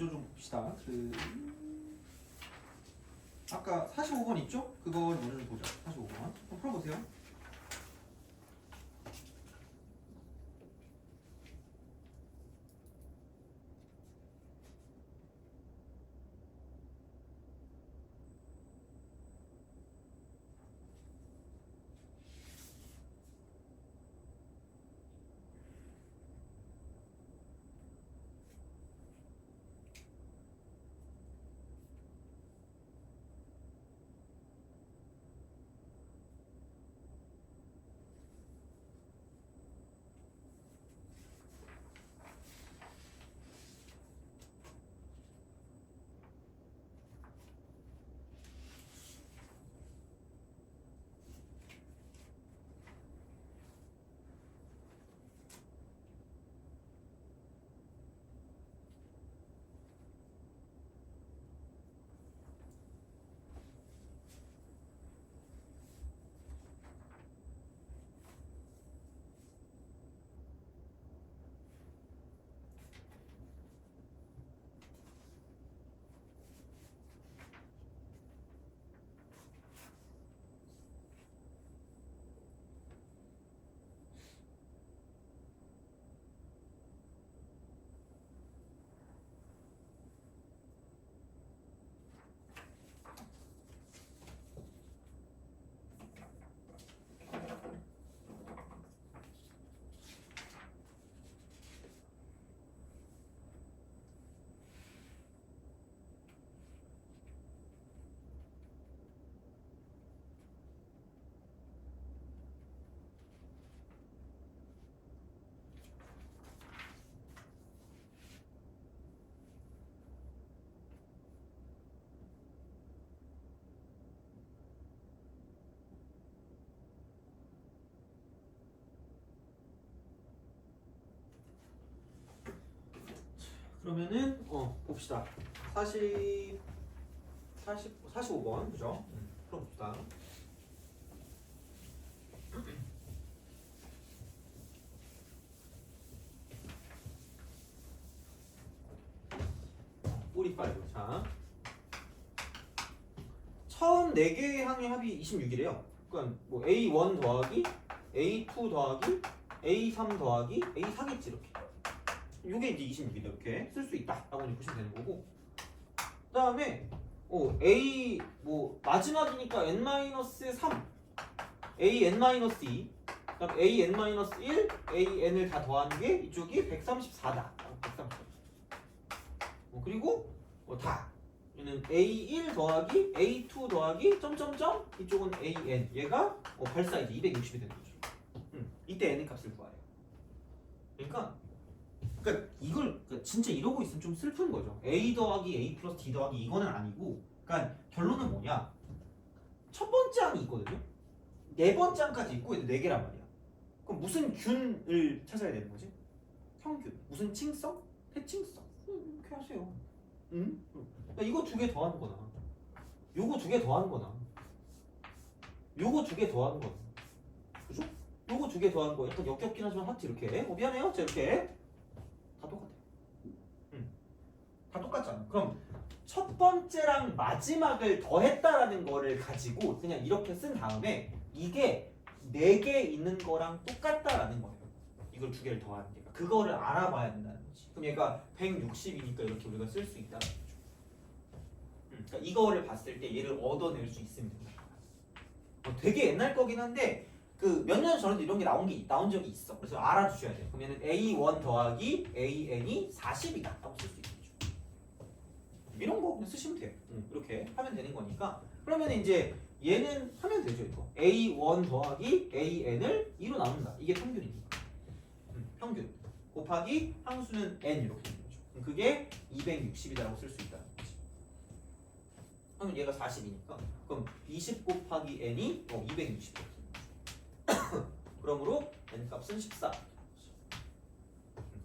먼저 좀 봅시다. 아까 45번 있죠? 그걸 먼저 좀 보자. 45번. 한번 풀어보세요. 그러면은 봅시다. 45번 그죠? 풀어봅시다. 꼬리 빨고 자 처음 4개의 항의 합이 26이래요. 그러니까 뭐 A1 더하기 A2 더하기 A3 더하기 A4겠지 이렇게. 요게 이제 26이다 이렇게 쓸 수 있다라고 보시면 되는 거고. 그다음에 A 뭐 마지막이니까 n-3 an-2 그다음 an-1 an을 다 더하는 게 이쪽이 134다. 134. 그리고 다 얘는 A1 더하기 A2 더하기 점점점 이쪽은 AN 얘가 발사 이제 260이 되는 거죠. 이때 n의 값을 구해요. 그러니까 이걸 진짜 이러고 있으면 좀 슬픈 거죠. A 더하기 A 플러스 D 더하기 이거는 아니고, 그러니까 결론은 뭐냐? 첫 번째 항이 있거든요. 네 번째 항까지 있고 네 개란 말이야. 그럼 무슨 균을 찾아야 되는 거지? 평균. 무슨 칭성? 대칭성. 이렇게 하세요. 이거 2개 더하는 거나, 요거 2개 더하는 거나, 요거 2개 더하는 거나, 그죠? 요거 2개 더하는 거 약간 역겹긴 하지만 하트 이렇게. 미안해요. 자 이렇게. 다 똑같아. 다 똑같잖아. 그럼 첫 번째랑 마지막을 더했다라는 거를 가지고 그냥 이렇게 쓴 다음에 이게 4개 있는 거랑 똑같다라는 거예요. 이걸 2개를 더하는 게. 그거를 알아봐야 된다는 거지. 그럼 얘가 160이니까 이렇게 우리가 쓸 수 있다는 거죠. 그러니까 이거를 봤을 때 얘를 얻어낼 수 있으면 된다. 되게 옛날 거긴 한데 몇 년 전에도 이런 게 나온 적이 있어. 그래서 알아두셔야 돼요. 그러면 A1 더하기 AN이 40이다 라고 쓸 수 있겠죠. 이런 거 그냥 쓰시면 돼요. 이렇게 하면 되는 거니까. 그러면 이제 얘는 하면 되죠. 이거 A1 더하기 AN을 2로 나눈다. 이게 평균이니까. 평균 곱하기 항수는 N 이렇게 되는 거죠. 그럼 그게 260이다라고 쓸 수 있다는 거지. 그러면 얘가 40이니까 그럼 20 곱하기 N이 260 이렇게. 그러므로 n 값은 14.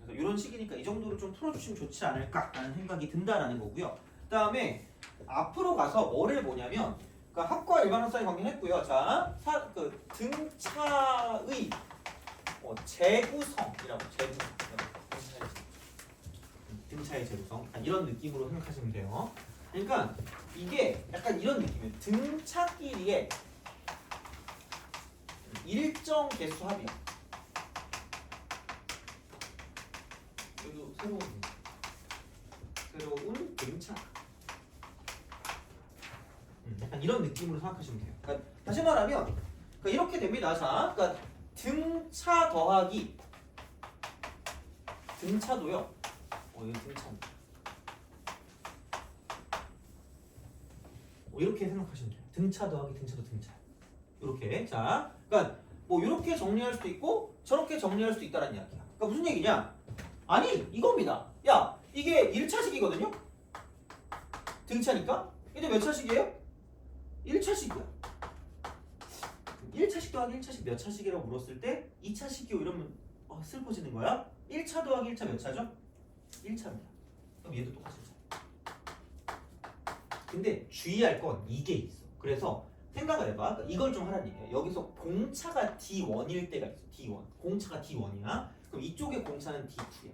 그래서 이런 식이니까 이 정도로 좀 풀어주시면 좋지 않을까라는 생각이 든다라는 거고요. 그다음에 앞으로 가서 뭐를 보냐면, 그러니까 합과 일반항 사이 관계는 했고요. 자, 등차의 재구성이라고 재구성. 등차의 제로성. 약간 이런 느낌으로 생각하시면 돼요. 그러니까 이게 약간 이런 느낌이에요. 등차끼리의 일정 개수 합이야. 여기도 새로운 등차. 약간 이런 느낌으로 생각하시면 돼요. 그러니까 다시 말하면 그러니까 이렇게 됩니다. 자, 그러니까 등차 더하기 등차도요. 이거 등차입니다. 이렇게 생각하시면 돼요. 등차 더하기 등차도 등차. 이렇게. 자, 그러니까 뭐 이렇게 정리할 수도 있고 저렇게 정리할 수도 있다는 이야기야. 그러니까 무슨 얘기냐? 아니 이겁니다. 야, 이게 1차식이거든요. 등차니까. 이제 몇 차식이에요? 1차식이야. 1차식 더하기 1차식 몇 차식이라고 물었을 때 2차식이요 이러면 슬퍼지는 거야. 1차 더하기 1차 몇 차죠? 1차입니다. 그럼 얘도 똑같이 차. 근데 주의할 건 이게 있어. 그래서 생각을 해봐. 그러니까 이걸 좀 하라는 얘기야. 여기서 공차가 D1일 때가 있어. D1. 공차가 D1이야. 그럼 이쪽에 공차는 D2야.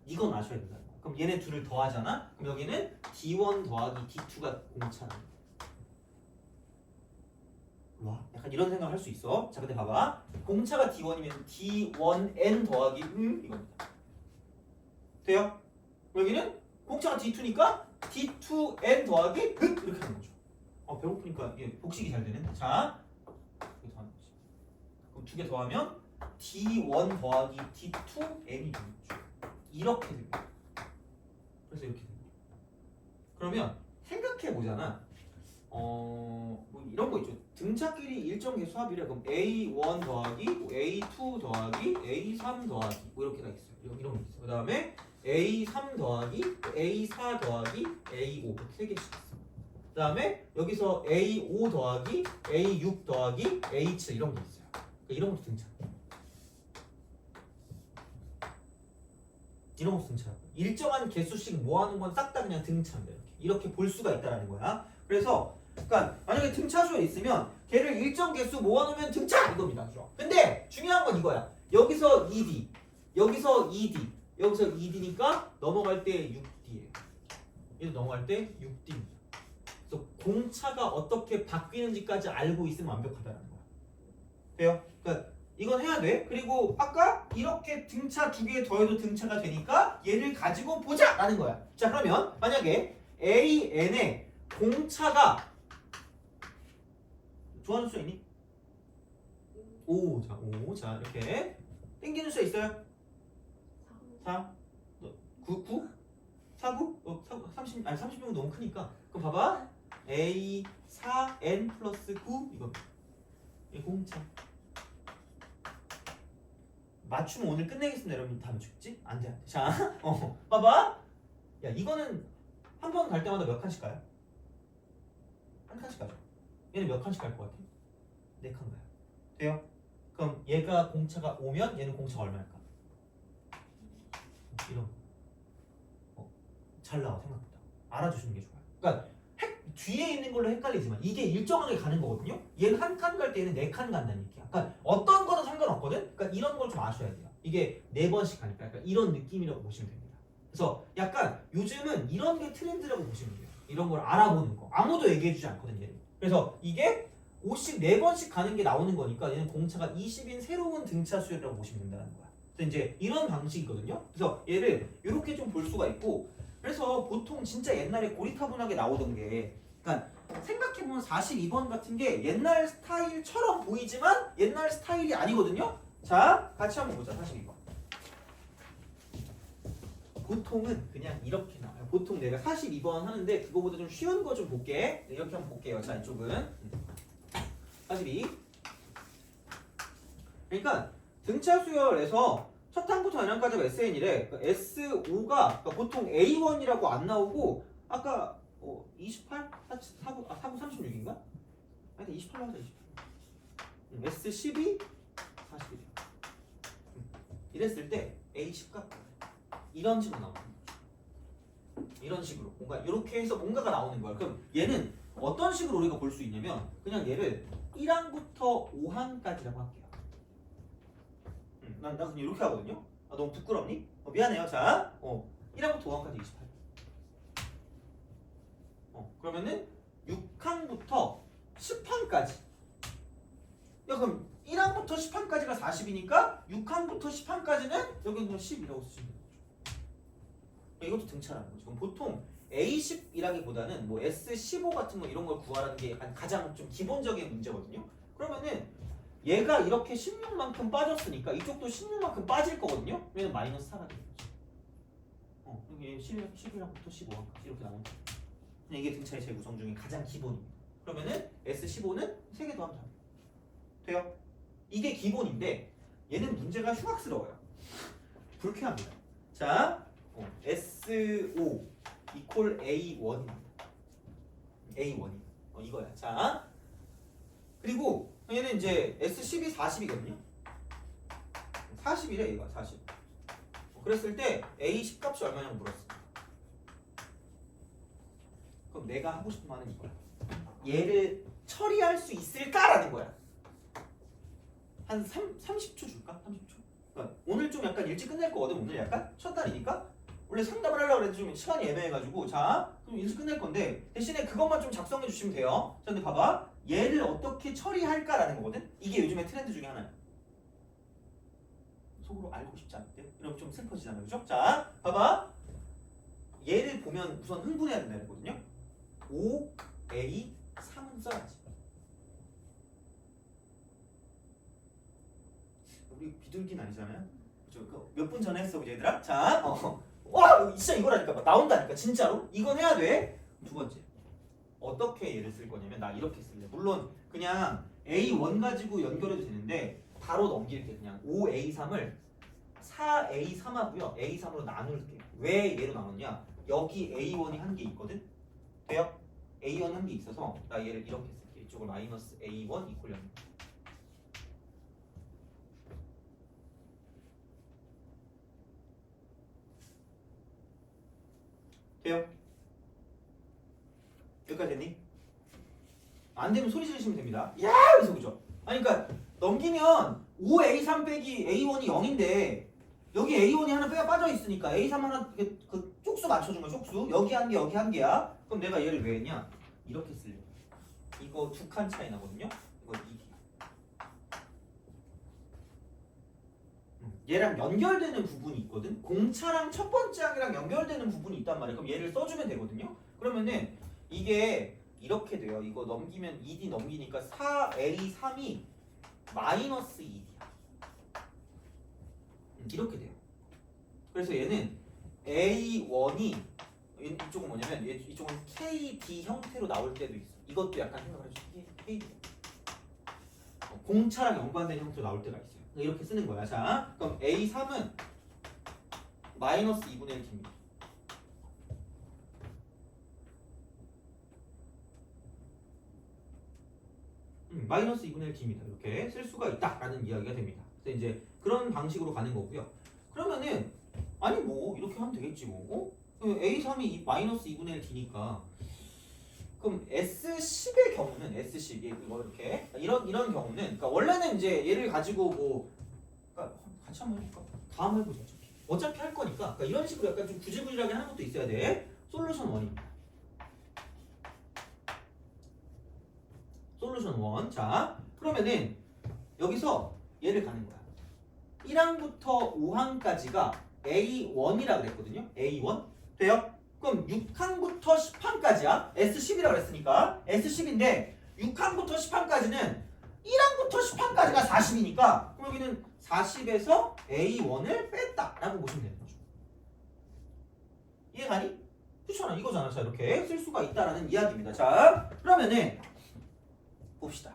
이건 아셔야 된다. 그럼 얘네 둘을 더하잖아. 그럼 여기는 D1 더하기 D2가 공차는. 와, 약간 이런 생각 할 수 있어. 자, 근데 봐봐. 공차가 D1이면 D1N 더하기 이겁니다. 돼요? 여기는 공차가 D2니까 D2N 더하기 이렇게 하는 거죠. 배고프니까 복식이 잘 되네. 자, 이렇게 더하는 거지. 그럼 두 개 더하면 D1 더하기 D2N이 되는 거죠. 이렇게 됩니다. 그래서 이렇게 됩니다. 그러면 생각해 보잖아. 뭐 이런 거 있죠. 등차끼리 일정 개수 합이래. 그럼 A1 더하기 A2 더하기 A3 더하기 뭐 이렇게가 있어요. 이런 거 있어. 그 다음에 A3 더하기 A4 더하기 A5 이렇게 세 개씩 있어. 그 다음에 여기서 A5 더하기 A6 더하기 A7 이런 게 있어요. 그러니까 이런 것도 등차. 이런 것도 등차. 일정한 개수씩 모아놓은 건 싹 다 그냥 등차인데 이렇게 볼 수가 있다는 거야. 그래서 그러니까 만약에 등차수에 있으면 걔를 일정 개수 모아놓으면 등차 이겁니다. 그죠? 근데 중요한 건 이거야. 여기서 2D, 여기서 2D, 여기서 2D니까 넘어갈 때 6D예요. 얘도 넘어갈 때 6D입니다. 그래서 공차가 어떻게 바뀌는지까지 알고 있으면 완벽하다는 거야. 돼요? 그러니까 이건 해야 돼. 그리고 아까 이렇게 등차 두 개 더해도 등차가 되니까 얘를 가지고 보자라는 거야. 자, 그러면 만약에 AN의 공차가 좋아하는 수 있니? 5, 자, 5, 자 이렇게 땡기는 수 있어요? 4, 9, 4, 9? 30, 아니 30이면 너무 크니까. 그럼 봐봐. A 4N 플러스 9 이거 이 공차. 맞추면 오늘 끝내겠습니다. 여러분 다 맞추겠지? 안 돼, 안 돼. 자, 봐봐. 야, 이거는 한 번 갈 때마다 몇 칸씩 가요? 한 칸씩 가죠. 얘는 몇 칸씩 갈 것 같아? 4칸 가요. 돼요? 그럼 얘가 공차가 5면 얘는 공차가 얼마일까? 이런 잘 나와 생각보다. 알아주시는 게 좋아요. 그러니까 뒤에 있는 걸로 헷갈리지만 이게 일정하게 가는 거거든요. 얘는 한 칸 갈 때 얘는 4칸 간다는 얘기야. 그러니까 어떤 거는 상관없거든. 그러니까 이런 걸 좀 아셔야 돼요. 이게 4번씩 가니까 약간 이런 느낌이라고 보시면 됩니다. 그래서 약간 요즘은 이런 게 트렌드라고 보시면 돼요. 이런 걸 알아보는 거. 아무도 얘기해주지 않거든요. 그래서 이게 5씩 4번씩 가는 게 나오는 거니까 얘는 공차가 20인 새로운 등차 수열이라고 보시면 된다는 거야. 그래서 이제 이런 방식이거든요. 그래서 얘를 이렇게 좀 볼 수가 있고, 그래서 보통 진짜 옛날에 고리타분하게 나오던 게, 그러니까 생각해보면 42번 같은 게 옛날 스타일처럼 보이지만 옛날 스타일이 아니거든요. 자, 같이 한번 보자. 42번. 보통은 그냥 이렇게 나와요. 보통 내가 42번 하는데 그거보다 좀 쉬운 거 좀 볼게. 이렇게 한번 볼게요. 자, 이쪽은 42. 그러니까 등차 수열에서 첫 항부터 n항까지가 SN이래. 그러니까 S5가 그러니까 보통 A1이라고 안 나오고 아까 28? 4구 36인가? 아니 28로 하자. 28. S12 41. 이랬을 때 A10가 이런 식으로 나오는 거죠. 이런 식으로 뭔가 이렇게 해서 뭔가가 나오는 거야. 그럼 얘는 어떤 식으로 우리가 볼 수 있냐면 그냥 얘를 1항부터 5항까지라고 할게요. 난 그냥 이렇게 하거든요. 너무 부끄럽니? 미안해요. 자, 1항부터 5항까지 28. 그러면은 6항부터 10항까지. 야 그럼 1항부터 10항까지가 40이니까 6항부터 10항까지는 여기 그냥 10이라고 쓰시면 되죠. 이것도 등차라는 거죠. 그럼 보통 A10이라기보다는 뭐 S15 같은 거 이런 걸 구하라는 게 가장 좀 기본적인 문제거든요. 그러면은 얘가 이렇게 16만큼 빠졌으니까 이쪽도 16만큼 빠질 거거든요. 왜냐면 마이너스 4가 되는 거죠. 여기 11항부터 15항까지 이렇게 나옵니다. 이게 등차의 재구성 중에 가장 기본입니다. 그러면은 S15는 3개 더하면 답니다. 돼요? 이게 기본인데 얘는 문제가 흉악스러워요. 불쾌합니다. 자, S5 이퀄 A1입니다. A1이 이거야. 자, 그리고 얘는 이제 S10이 40이거든요. 40이래 얘가 40. 그랬을 때 A10 값이 얼마냐고 물었습니다. 그럼 내가 하고 싶은 말은 이거야. 얘를 처리할 수 있을까라는 거야. 한 30초 줄까? 30초? 그러니까 오늘 좀 약간 일찍 끝낼 거거든. 오늘 약간 첫 달이니까 원래 상담을 하려고 했는데 좀 시간이 애매해가지고 자 그럼 일찍 끝낼 건데 대신에 그것만 좀 작성해 주시면 돼요. 자 근데 봐봐. 얘를 어떻게 처리할까라는 거거든. 이게 요즘에 트렌드 중에 하나야. 속으로 알고 싶지 않대요? 이러면 좀 슬퍼지잖아요. 그죠? 자 봐봐. 얘를 보면 우선 흥분해야 된다는 거거든요. 5A 3은 써야지. 우리 비둘기는 아니잖아요. 그죠? 몇 분 전에 했어, 얘들아. 자, 와, 진짜 이거라니까 나온다니까 진짜로. 이건 해야 돼. 두 번째, 어떻게 얘를 쓸 거냐면 나 이렇게 쓸래. 물론 그냥 A1 가지고 연결해도 되는데 바로 넘길게. 그냥 5A3을 4A3하고요. A3으로 나눌게. 왜 얘로 나눴냐? 여기 A1이 한 개 있거든. 돼요? A1 한 개 있어서 나 얘를 이렇게 쓸게. 이쪽을 마이너스 A1 이퀄 0. 돼요? 여기까지 됐니? 안 되면 소리 지르시면 됩니다. 야! 그래서 그죠? 아니 그러니까 넘기면 5A3 빼기 A1이 0인데 여기 A1이 하나 빼가 빠져 있으니까 A3 하나 그 쪽수 맞춰준 거야. 쪽수. 여기 한 개, 여기 한 개야. 그럼 내가 얘를 왜 했냐? 이렇게 쓸래. 이거 두 칸 차이 나거든요. 이거 2D. 얘랑 연결되는 부분이 있거든. 공차랑 첫 번째 항이랑 연결되는 부분이 있단 말이야. 그럼 얘를 써주면 되거든요. 그러면은 이게 이렇게 돼요. 이거 넘기면 2D 넘기니까 4A3이 마이너스 2D야. 이렇게 돼요. 그래서 얘는 A1이 이쪽은 뭐냐면 이쪽은 KB 형태로 나올 때도 있어. 이것도 약간 생각을 해줘. KB 공차랑 연관된 형태로 나올 때가 있어요. 이렇게 쓰는 거야. 자, 그럼 A3은 마이너스 2분의 1 D입니다. 마이너스 2분의 1 D입니다. 이렇게 쓸 수가 있다라는 이야기가 됩니다. 그래서 이제 그런 방식으로 가는 거고요. 그러면은 아니 뭐 이렇게 하면 되겠지 뭐. A3이 마이너스 2분의 1 D니까 그럼 S10의 경우는 S10 이거 이렇게 이런 경우는 그러니까 원래는 이제 얘를 가지고 뭐 그러니까 같이 한번 해볼까? 다음 해보자. 어차피 할 거니까 그러니까 이런 식으로 약간 좀 구질구질하게 하는 것도 있어야 돼. 솔루션 1입니다. 솔루션 1. 자, 그러면은 여기서 얘를 가는 거야. 1항부터 5항까지가 A1이라 그랬거든요. A1. 돼요? 그럼 6항부터 10항까지야. S10이라고 그랬으니까 S10인데 6항부터 10항까지는 1항부터 10항까지가 40이니까 그럼 여기는 40에서 A1을 뺐다라고 보시면 되는 거죠. 이해가니? 그렇잖아. 이거잖아. 자, 이렇게 쓸 수가 있다라는 이야기입니다. 자, 그러면은 봅시다.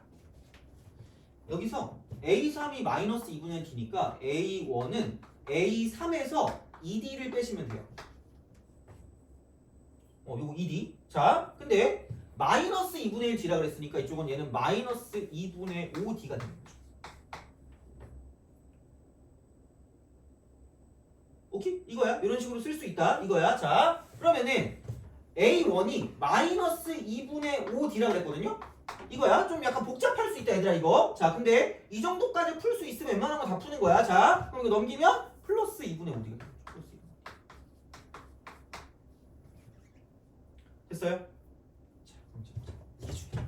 여기서 A3이 마이너스 2분의 1 D니까 A1은 A3에서 2D를 빼시면 돼요. 요거 2D. 자, 근데 마이너스 2분의 1 D라 그랬으니까 이쪽은 얘는 마이너스 2분의 5D가 되는 거죠. 오케이? 이거야. 이런 식으로 쓸 수 있다. 이거야. 자, 그러면은 A1이 마이너스 2분의 5D라 그랬거든요. 이거야. 좀 약간 복잡할 수 있다 얘들아 이거. 자, 근데 이 정도까지 풀 수 있으면 웬만한 거 다 푸는 거야. 자, 그럼 이거 넘기면 플러스 2분의 5D가 되는 거죠. 플러스 2분의 5D. 됐어요? 자, 그럼 좀 이게 중요해.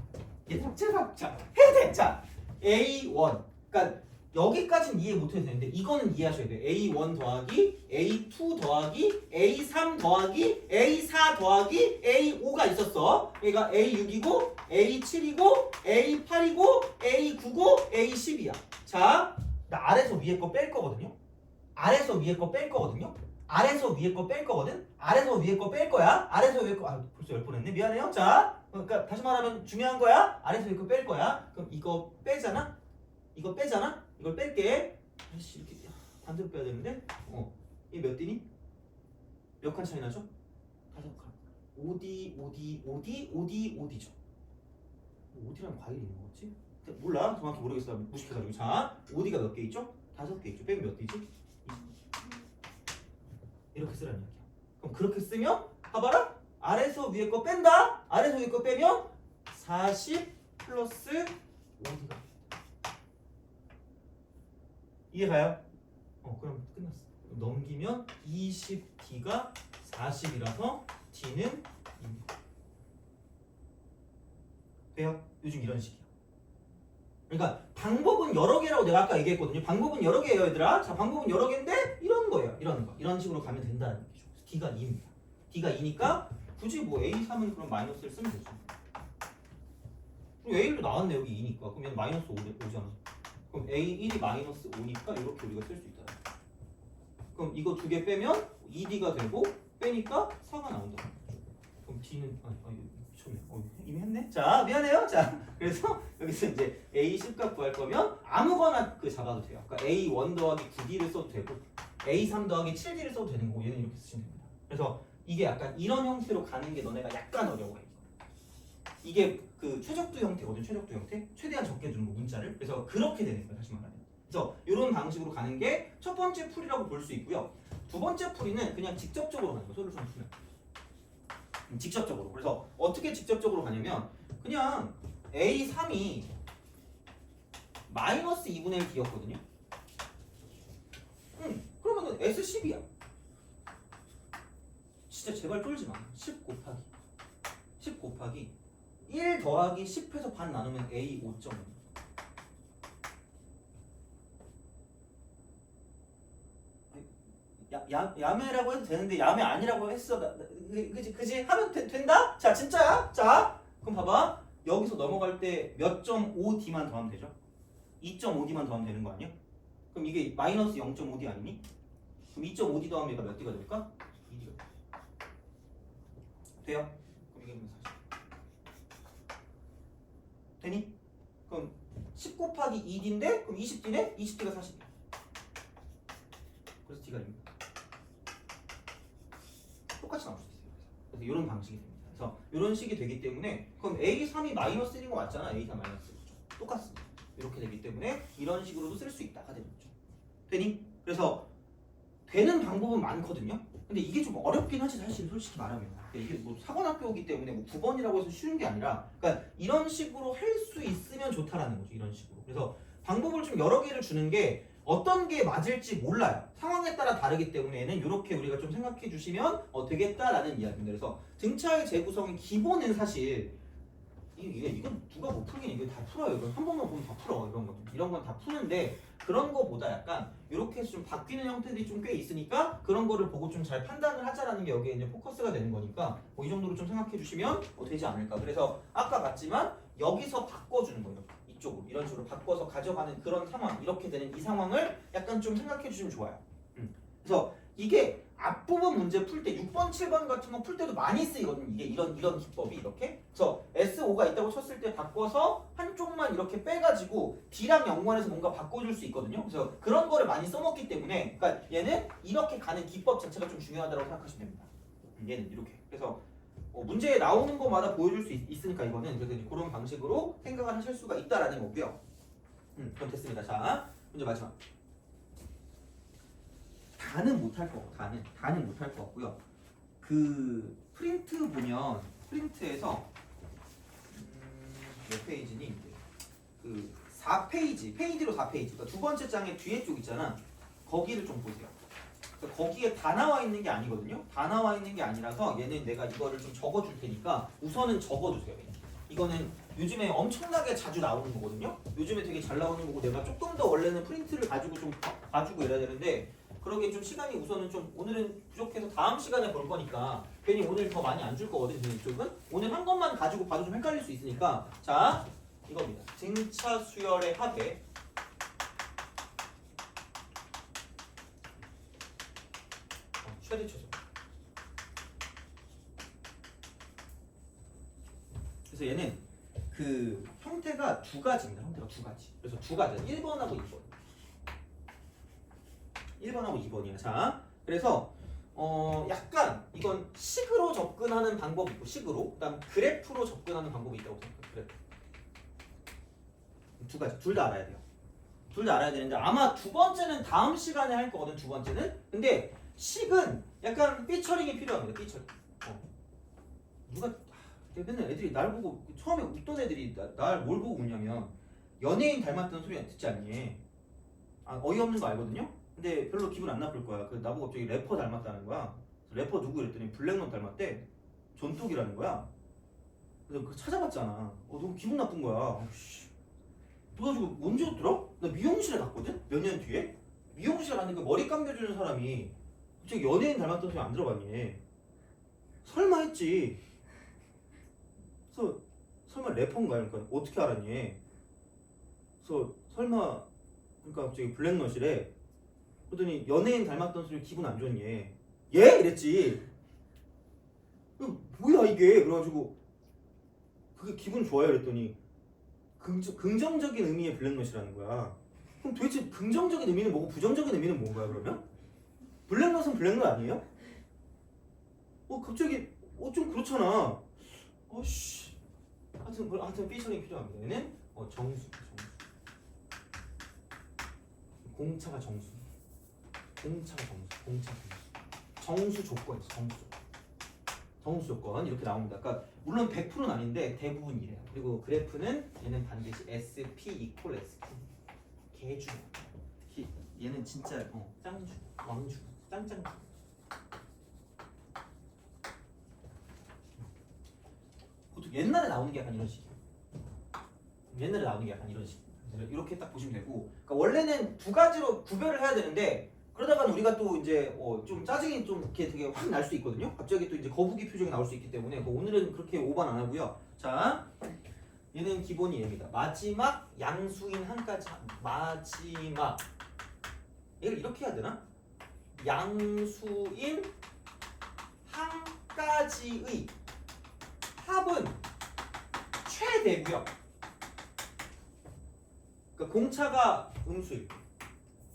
얘들아, 제발, 자, 해야 돼. 자, A1. 그러니까 여기까지는 이해 못해도 되는데 이거는 이해하셔야 돼요. A1 더하기 A2 더하기 A3 더하기 A4 더하기 A5가 있었어. 얘가 A6이고 A7이고 A8이고 A9고 A10이야. 자, 나 아래서 위에 거 뺄 거거든요. 아래서 위에 거 뺄 거거든요. 아래서 위에 거 뺄 거거든. 아래서 위에 거 뺄 거야. 아래서 위에 거 벌써 10번 했네. 미안해요. 자, 그러니까 다시 말하면 중요한 거야. 아래서 위에 거 뺄 거야. 그럼 이거 빼잖아. 이거 빼잖아. 이걸 뺄게. 아이씨, 이렇게 반대로 빼야 되는데. 이 몇 D니? 몇 칸 차이 나죠? 5칸. 5D, 5D, 5D, 5D, 5D죠. 5D라는 과일이 있는 거지? 몰라. 정확히 모르겠어. 무식해가지고. 자, 5D가 몇 개 있죠? 5개 있죠. 빼면 몇 D지? 이렇게 쓰라는 이야기야. 그럼 그렇게 쓰면 봐봐라. 아래서 위에 거 뺀다. 아래서 위에 거 빼면 40 플러스 5D가 이해가요? 그럼 끝났어. 넘기면 20D가 40이라서 D는 2입니다. 돼요? 요즘 이런 식이야. 그러니까 방법은 여러 개라고 내가 아까 얘기했거든요. 방법은 여러 개예요, 얘들아. 자, 방법은 여러 개인데 이런 거예요. 이런 거. 이런 식으로 가면 된다는 얘기죠. D가 2입니다. D가 2니까 굳이 뭐 A3은 그럼 마이너스를 쓰면 되죠. 그리고 A1도 나왔네. 여기 2니까. 그럼 얘는 마이너스 5잖아. 그럼 A1이 마이너스 5니까 이렇게 우리가 쓸 수 있다. 그럼 이거 두 개 빼면 2D가 되고 빼니까 4가 나온다. 그럼 D는 미쳤네. 이미 했네. 자, 미안해요. 자, 그래서 여기서 이제 A10 값 구할 거면 아무거나 그 잡아도 돼요. 그러니까 A1 더하기 9D를 써도 되고 A3 더하기 7D를 써도 되는 거고 얘는 이렇게 쓰시면 됩니다. 그래서 이게 약간 이런 형태로 가는 게 너네가 약간 어려워해. 이게 그 최적도 형태거든. 최적도 형태. 최대한 적게 주는 거 문자를. 그래서 그렇게 되는 거야. 다시 말하면. 그래서 이런 방식으로 가는 게 첫 번째 풀이라고 볼 수 있고요. 두 번째 풀이는 그냥 직접적으로 가는 거. 솔루션 풀면. 직접적으로. 그래서 어떻게 직접적으로 가냐면 그냥 A3이 마이너스 2분의 1 D였거든요. 그러면은 S10이야. 진짜 제발 쫄지 마. 10 곱하기 1 더하기 10해서 반 나누면 A 5.5. 야매라고 해도 되는데 야매 아니라고 했어. 그지? 하면 된다? 자, 진짜야? 자, 그럼 봐봐. 여기서 넘어갈 때 몇 점 5D만 더하면 되죠? 2.5D만 더하면 되는 거 아니야? 그럼 이게 마이너스 0.5D 아니니? 그럼 2.5D 더하면 얘가 몇 D가 될까? 2D가 돼요? 그럼 이게 뭐 사실 되니? 그럼 10 곱하기 2D인데 그럼 20D네? 20D가 40이야. 그래서 D가 2입니다. 똑같이 나올 수 있어요. 그래서 이런 방식이 됩니다. 그래서 이런 식이 되기 때문에 그럼 A3이 마이너스 1인 거 맞잖아. A3 마이너스 1. 똑같습니다. 이렇게 되기 때문에 이런 식으로도 쓸 수 있다가 되는 거죠. 되니? 그래서 되는 방법은 많거든요. 근데 이게 좀 어렵긴 하지 사실 솔직히 말하면. 이게 뭐 사관학교이기 때문에 뭐 9번이라고 해서 쉬운 게 아니라 그러니까 이런 식으로 할 수 있으면 좋다라는 거죠. 이런 식으로. 그래서 방법을 좀 여러 개를 주는 게 어떤 게 맞을지 몰라요. 상황에 따라 다르기 때문에 얘는 이렇게 우리가 좀 생각해 주시면 되겠다라는 이야기입니다. 그래서 등차의 재구성의 기본은 사실 이건 누가 못 풀긴 이거 다 풀어요. 이건 한 번만 보면 다 풀어. 이런 건 다 푸는데 그런 거보다 약간 이렇게 해서 좀 바뀌는 형태들이 좀 꽤 있으니까 그런 거를 보고 좀 잘 판단을 하자라는 게 여기에 이제 포커스가 되는 거니까 뭐 이 정도로 좀 생각해 주시면 되지 않을까. 그래서 아까 봤지만 여기서 바꿔주는 거예요. 이쪽으로 이런 식으로 바꿔서 가져가는 그런 상황, 이렇게 되는 이 상황을 약간 좀 생각해 주시면 좋아요. 그래서 이게 앞부분 문제 풀 때 6번, 7번 같은 거 풀 때도 많이 쓰이거든요. 이게 이런 기법이 이렇게. 그래서 S5가 있다고 쳤을 때 바꿔서 한쪽만 이렇게 빼가지고 D랑 연관해서 뭔가 바꿔줄 수 있거든요. 그래서 그런 거를 많이 써먹기 때문에 그러니까 얘는 이렇게 가는 기법 자체가 좀 중요하다고 생각하시면 됩니다. 얘는 이렇게. 그래서 문제에 나오는 것마다 보여줄 수 있으니까 이거는 그래서 그런 방식으로 생각을 하실 수가 있다라는 거고요. 그럼 됐습니다. 자, 문제 마지막. 다는 못할 거고 다는 못할 것 같고요. 그 프린트 보면 프린트에서 몇 페이지니? 그 4페이지 페이지로 4페이지. 그러니까 두 번째 장의 뒤에 쪽 있잖아. 거기를 좀 보세요. 그러니까 거기에 다 나와 있는 게 아니거든요. 다 나와 있는 게 아니라서 얘는 내가 이거를 좀 적어줄 테니까 우선은 적어주세요. 이거는 요즘에 엄청나게 자주 나오는 거거든요. 요즘에 되게 잘 나오는 거고 내가 조금 더 원래는 프린트를 가지고 좀 봐주고 이래야 되는데 그러기엔 좀 시간이 우선은 좀 오늘은 부족해서 다음 시간에 볼 거니까 괜히 오늘 더 많이 안 줄 거거든요. 이쪽은 오늘 한 것만 가지고 봐도 좀 헷갈릴 수 있으니까 자 이겁니다. 등차 수열의 합에 최대 최소. 그래서 얘는 그 형태가 두 가지입니다. 형태가 두 가지. 그래서 두 가지. 1번하고 2번. 1번하고 2번이야. 자, 그래서 약간 이건 식으로 접근하는 방법이 있고 식으로 그다음 그래프로 접근하는 방법이 있다고 생각해요. 그래프. 두 가지. 둘 다 알아야 돼요. 둘 다 알아야 되는데 아마 두 번째는 다음 시간에 할 거거든. 두 번째는. 근데 식은 약간 피처링이 필요합니다. 피처링. 누가 맨날 애들이 날 보고 처음에 웃던 애들이 날 뭘 보고 웃냐면 연예인 닮았다는 소리 듣지 않니? 어이없는 거 알거든요? 근데 별로 기분 안 나쁠 거야. 그 나보고 갑자기 래퍼 닮았다는 거야. 래퍼 누구 이랬더니 블랙론 닮았대. 존뚝이라는 거야. 그래서 그거 찾아봤잖아. 너무 기분 나쁜 거야. 그래가지고 언제였더라? 나 미용실에 갔거든? 몇 년 뒤에? 미용실에 갔는데 머리 감겨주는 사람이 갑자기 연예인 닮았다는 소리 안 들어봤니? 설마 했지. 그래서 설마 래퍼인가? 그러니까 어떻게 알았니? 그래서 설마 그러니까 갑자기 블랙넛이래. 그러더니 연예인 닮았던 소리 기분 안 좋니? 예? 이랬지. 뭐야 이게? 그래가지고 그게 기분 좋아요 그랬더니 긍정적인 의미의 블랙넛이라는 거야. 그럼 도대체 긍정적인 의미는 뭐고 부정적인 의미는 뭔가요 그러면? 블랙넛은 블랙넛 아니에요? 갑자기 좀 그렇잖아. 씨. 하여튼 피처링이 필요합니다. 얘는 정수. 공차가 정수. 정수 조건. 정수 조건 이렇게 나옵니다. 그러니까 물론 100%는 아닌데 대부분 이래요. 그리고 그래프는 얘는 반드시 SP 이퀄 SP. 개주. 얘는 진짜 짱주, 왕주, 짱짱주. 보통 옛날에 나오는 게 약간 이런 식이에요. 이렇게 딱 보시면 되고, 그러니까 원래는 두 가지로 구별을 해야 되는데 그러다가는 우리가 또 이제 좀 짜증이 좀 이렇게 되게 확 날 수 있거든요. 갑자기 또 이제 거북이 표정이 나올 수 있기 때문에 오늘은 그렇게 오반 안 하고요. 자, 얘는 기본이 얘입니다. 마지막 양수인 한까지 마지막 얘를 이렇게 해야 되나? 양수인 한까지의 합은 최대고요. 그러니까 공차가 음수일.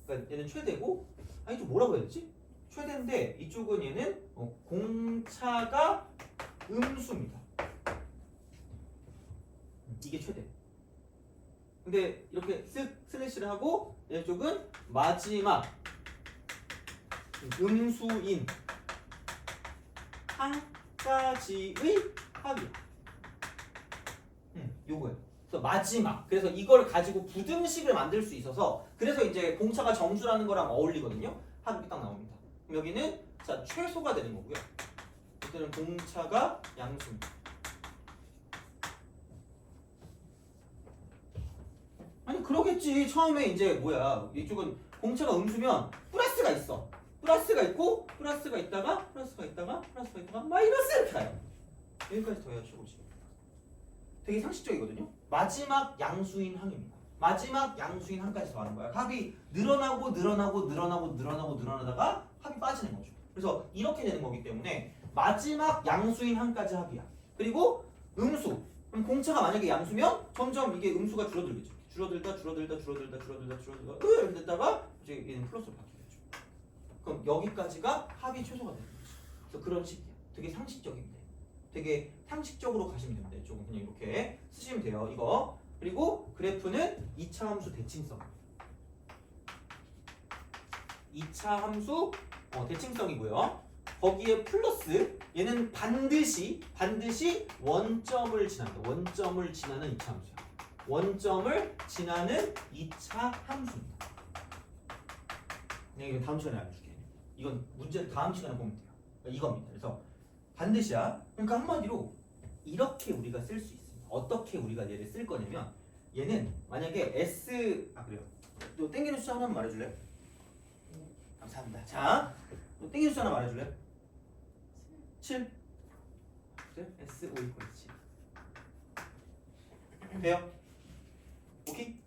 그러니까 얘는 최대고, 좀 뭐라고 해야 되지? 최대인데 이쪽은 얘는 공차가 음수입니다. 이게 최대. 근데 이렇게 쓱 슬래시를 하고 이쪽은 마지막 음수인 한까지의 합이야. 요거예요. 그래서 마지막. 그래서 이걸 가지고 부등식을 만들 수 있어서 그래서 이제 공차가 정수라는 거랑 어울리거든요. 합이 딱 나옵니다. 그럼 여기는 자 최소가 되는 거고요. 이때는 공차가 양수입니다. 아니 그러겠지. 처음에 이제 뭐야 이쪽은 공차가 음수면 플러스가 있어. 플러스가 있고 플러스가 있다가 마이너스 이렇게 가요. 여기까지 더해야 최고지. 되게 상식적이거든요. 마지막 양수인 항입니다. 마지막 양수인 항까지 더하는 거야. 합이 늘어나다가 합이 빠지는 거죠. 그래서 이렇게 되는 거기 때문에 마지막 양수인 항까지 합이야. 그리고 음수. 그럼 공차가 만약에 양수면 점점 이게 음수가 줄어들겠죠. 줄어들다 이러다가 이제 얘는 플러스로 바뀌겠죠. 그럼 여기까지가 합이 최소가 되는 거죠. 그래서 그런 식이야. 되게 상식적입니다. 되게 상식적으로 가시면 됩니다. 이쪽은 그냥 이렇게 쓰시면 돼요. 이거. 그리고 그래프는 2차 함수 대칭성. 2차 함수 대칭성이고요. 거기에 플러스 얘는 반드시 원점을 지난다. 원점을 지나는 2차 함수야. 원점을 지나는 2차 함수입니다. 이거 다음 시간에 알려줄게. 이건 문제 다음 시간에 보면 돼요. 그러니까 이겁니다. 그래서 반드시야. 그러니까 한마디로 이렇게 우리가 쓸 수 있습니다. 어떻게 우리가 얘를 쓸 거냐면 얘는 만약에 그래요. 너 땡기는 숫자 하나만 말해줄래? 감사합니다. 자, 너 땡기는 숫자 하나 말해줄래? 7. S 5 이퀄 7. 돼요? 오케이?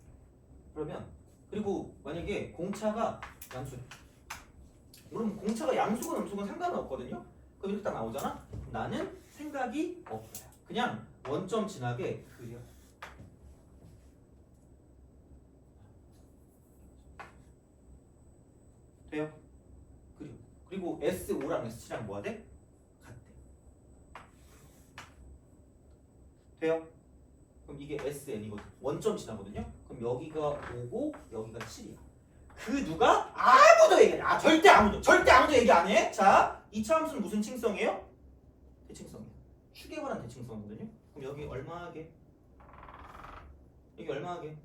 그러면 그리고 만약에 공차가 양수래. 그럼 공차가 양수건 음수건 상관은 없거든요. 그럼 이렇게 딱 나오잖아. 나는 생각이 없어요. 그냥 원점 지나게 그려. 돼요? 그리고 S5랑 S7랑 뭐가 돼? 같대. 돼요? 그럼 이게 SN이거든. 원점 지나거든요. 그럼 여기가 5고 여기가 7이야. 그 누가 아무도 얘기 안 해. 절대 아무도 얘기 안 해. 자, 이 차함수는 무슨 층성이에요? 대칭성이에요. 축에 관한 대칭성이거든요. 그럼 여기 얼마하게? 여기 얼마하게?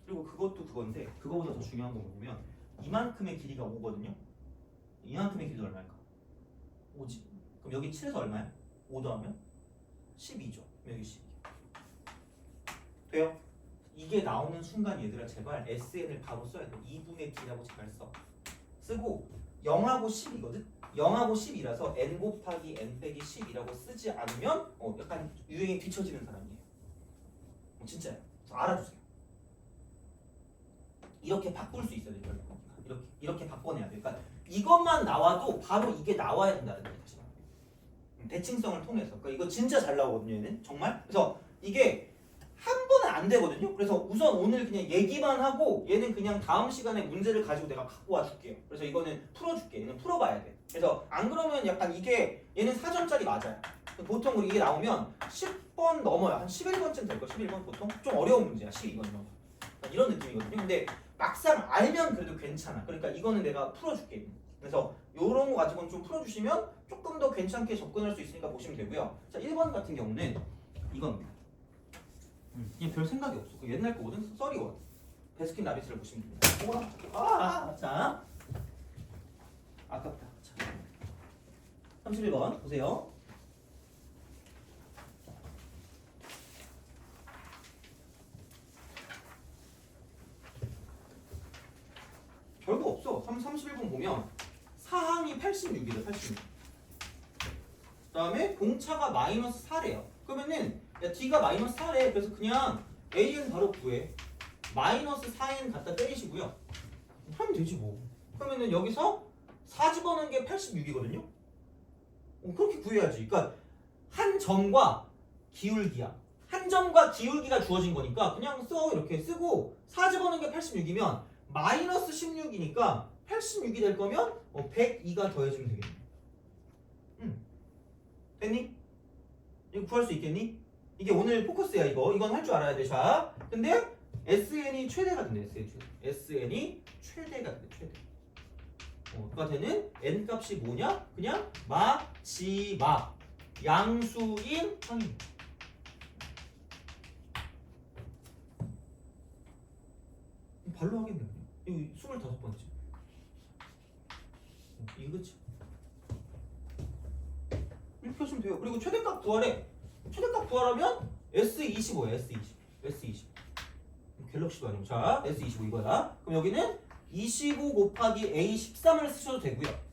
그리고 그것도 그건데 그거보다 더 중요한 건 뭐냐면 이만큼의 길이가 5거든요. 이만큼의 길이가 얼마일까? 5지. 그럼 여기 7에서 얼마야? 5 더하면 12죠. 그럼 여기 12. 돼요? 이게 나오는 순간 얘들아 제발 SN을 바로 써야 돼. 2분의 D라고 제발 써. 쓰고 0하고 10이거든? 0하고 10이라서 N 곱하기 N 빼기 10이라고 쓰지 않으면 약간 유행에 뒤처지는 사람이에요. 진짜요. 알아주세요. 이렇게 바꿀 수 있어야 돼요. 이렇게 바꿔내야 돼요. 그러니까 이것만 나와도 바로 이게 나와야 된다는 거예요. 다시 말하면. 대칭성을 통해서. 그러니까 이거 진짜 잘 나오거든요. 얘는 정말. 그래서 이게 한 번은 안 되거든요. 그래서 우선 오늘 그냥 얘기만 하고 얘는 그냥 다음 시간에 문제를 가지고 내가 갖고 와줄게요. 그래서 이거는 풀어줄게. 얘는 풀어봐야 돼. 그래서 안 그러면 약간 이게 얘는 4점짜리 맞아요. 보통 이게 나오면 10번 넘어요. 한 11번쯤 될 거. 11번 보통 좀 어려운 문제야. 12번이면 이런 느낌이거든요. 근데 막상 알면 그래도 괜찮아. 그러니까 이거는 내가 풀어줄게. 그래서 요런 거 가지고는 좀 풀어주시면 조금 더 괜찮게 접근할 수 있으니까 보시면 되고요. 자, 1번 같은 경우는 이겁니다. 이게 별 생각이 없어. 그 옛날 거거든. 써리원. 베스킨 라빈스를 보시면 됩니다. 자, 아깝다. 자, 31번 보세요. 별거 없어. 31번 보면 사항이 86이래. 86. 그 다음에 공차가 마이너스 4래요. 그러면은 야, D가 마이너스 4래. 그래서 그냥 A는 바로 구해. 마이너스 4n 갖다 때리시고요. 하면 되지 뭐. 그러면은 여기서 4 집어넣은 게 86이거든요. 그렇게 구해야지. 그러니까 한 점과 기울기야. 한 점과 기울기가 주어진 거니까 그냥 써. 이렇게 쓰고 4 집어넣은 게 86이면 마이너스 16이니까 86이 될 거면 102가 더해주면 되겠네. 됐니? 이거 구할 수 있겠니? 이게 오늘 포커스야 이거. 이건 할 줄 알아야 돼. 자, 근데 SN이 최대가 된대. SN이 최대가 된대. 최대. 가 되는 N 값이 뭐냐? 그냥 마지막 양수인 항입니다. 발로 하겠네. 이거 25번째. 이거 그치? 이렇게 하시면 돼요. 그리고 최대값 구하래. 최대값 구하라면 S25야. S20. 갤럭시도 아니고. 자, S25 이거야. 그럼 여기는 25 곱하기 A13을 쓰셔도 되고요.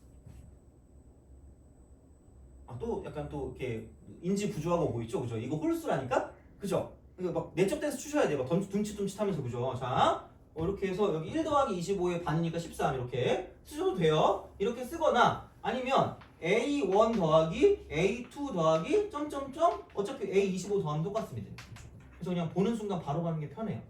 또 약간 또 이렇게 인지 부조하고 보이죠? 그죠? 이거 홀수라니까? 그죠? 이거 막 내적돼서 추셔야 돼요. 막 둠칫둠칫하면서 그죠? 자, 이렇게 해서 여기 1 더하기 25의 반이니까 13 이렇게 쓰셔도 돼요. 이렇게 쓰거나 아니면 A1 더하기 A2 더하기 점점점 어차피 A25 더하면 똑같습니다. 그래서 그냥 보는 순간 바로 가는 게 편해요.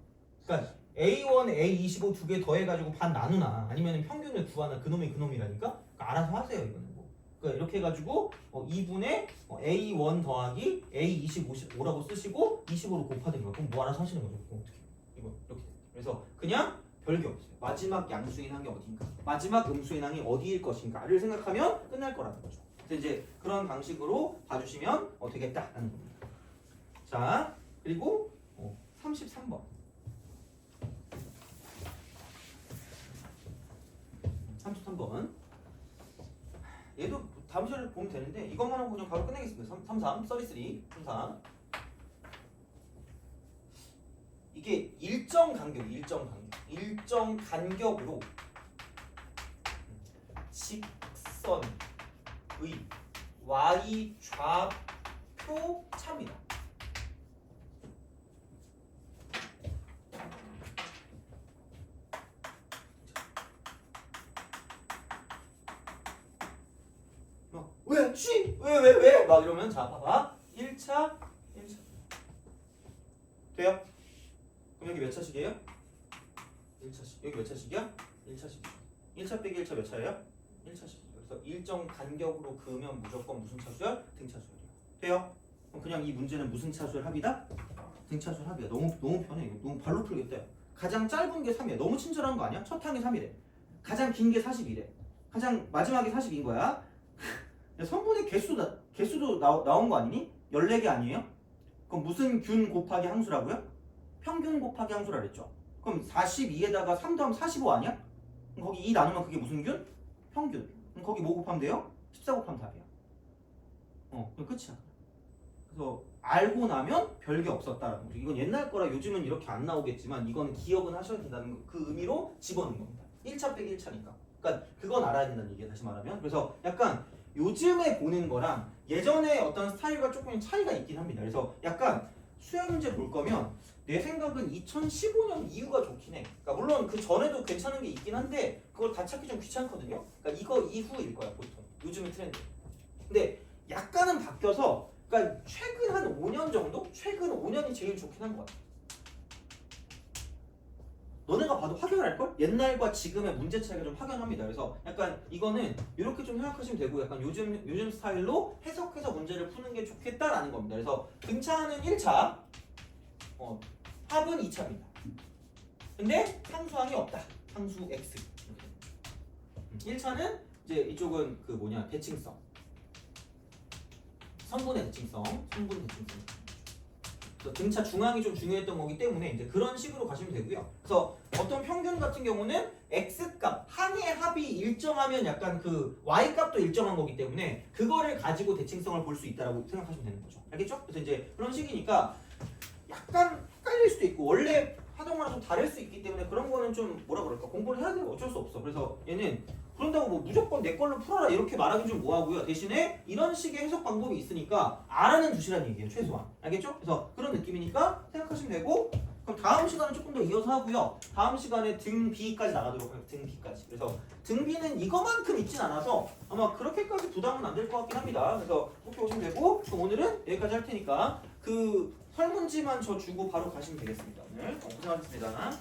그러니까 A1, A25 두 개 더해가지고 반 나누나 아니면 평균을 구하나 그놈이 그놈이라니까 그러니까 알아서 하세요. 이거는 뭐. 그러니까 이렇게 해가지고 2분의 A1 더하기 A25라고 쓰시고 25로 곱하든가 그럼 뭐 알아서 하시는 거죠. 어떻게 이거 이렇게 그래서 그냥 별게 없어요. 마지막 양수인 항이 어딘가 마지막 음수인 항이 어디일 것인가를 생각하면 끝날 거라는 거죠. 그래서 이제 그런 방식으로 봐주시면 되겠다라는 겁니다. 자, 그리고 33번 33번 문제를 보면 되는데 이것만 하고 그냥 바로 끝내겠습니다. 33, 33. 이게 일정 간격으로 직선의 y 좌표 차입니다. 왜? 왜? 막 이러면 자 봐봐 1차 돼요? 그럼 여기 몇 차식이에요? 1차식. 여기 몇 차식이야? 1차식. 1차 빼기 1차 몇 차예요? 1차식. 그래서 일정 간격으로 그으면 무조건 무슨 차수열? 등차수열이에요. 돼요? 그럼 그냥 이 문제는 무슨 차수열 합이다? 등차수열 합이야. 너무 편해. 이거 너무 발로 풀겠다. 가장 짧은 게 3이야. 너무 친절한 거 아니야? 첫 항이 3이래. 가장 긴 게 42래. 가장 마지막에 42인 거야. 성분의 개수도 나온 거 아니니? 14개 아니에요? 그럼 무슨 균 곱하기 항수라고요? 평균 곱하기 항수라 그랬죠. 그럼 42에다가 3 더하면 45 아니야? 그럼 거기 2 나누면 그게 무슨 균? 평균. 그럼 거기 뭐 곱하면 돼요? 14 곱하면 답이야. 그럼 끝이야. 그래서 알고 나면 별게 없었다라는 거죠. 이건 옛날 거라 요즘은 이렇게 안 나오겠지만 이거는 기억은 하셔야 된다는 거, 그 의미로 집어넣은 겁니다. 1차 빼기 1차니까. 그러니까 그건 알아야 된다는 얘기예요. 다시 말하면. 그래서 약간 요즘에 보는 거랑 예전에 어떤 스타일과 조금 차이가 있긴 합니다. 그래서 약간 수학 문제 볼 거면 내 생각은 2015년 이후가 좋긴 해. 그러니까 물론 그 전에도 괜찮은 게 있긴 한데 그걸 다 찾기 좀 귀찮거든요. 그러니까 이거 이후일 거야 보통. 요즘의 트렌드. 근데 약간은 바뀌어서 그러니까 최근 한 5년 정도? 최근 5년이 제일 좋긴 한 것 같아. 너네가 봐도 확연할걸? 옛날과 지금의 문제 차이가 좀 확연합니다. 그래서 약간 이거는 이렇게 좀 생각하시면 되고 약간 요즘 스타일로 해석해서 문제를 푸는 게 좋겠다라는 겁니다. 그래서 등차는 1차, 합은 2차입니다. 근데 상수항이 없다. 상수 x. 1차는 이제 이쪽은 그 뭐냐 대칭성. 성분의 대칭성. 그래서 등차 중앙이 좀 중요했던 거기 때문에 이제 그런 식으로 가시면 되고요. 그래서 어떤 평균 같은 경우는 x값 항의 합이 일정하면 약간 그 y값도 일정한 거기 때문에 그거를 가지고 대칭성을 볼 수 있다라고 생각하시면 되는 거죠. 알겠죠? 그래서 이제 그런 식이니까 약간 헷갈릴 수도 있고 원래 하던 거랑 좀 다를 수 있기 때문에 그런 거는 좀 뭐라 그럴까 공부를 해야 돼요. 어쩔 수 없어. 그래서 얘는 그런다고 뭐 무조건 내 걸로 풀어라 이렇게 말하기 좀 뭐하고요. 대신에 이런 식의 해석 방법이 있으니까 알아는 두시라는 얘기예요. 최소한. 알겠죠? 그래서 그런 느낌이니까 생각하시면 되고 그럼 다음 시간은 조금 더 이어서 하고요. 다음 시간에 등 B까지 나가도록 할게요. 등 B까지. 그래서 등 B는 이거만큼 있진 않아서 아마 그렇게까지 부담은 안 될 것 같긴 합니다. 그래서 그렇게 오시면 되고 그럼 오늘은 여기까지 할 테니까 그 설문지만 저 주고 바로 가시면 되겠습니다. 오늘 고생하셨습니다.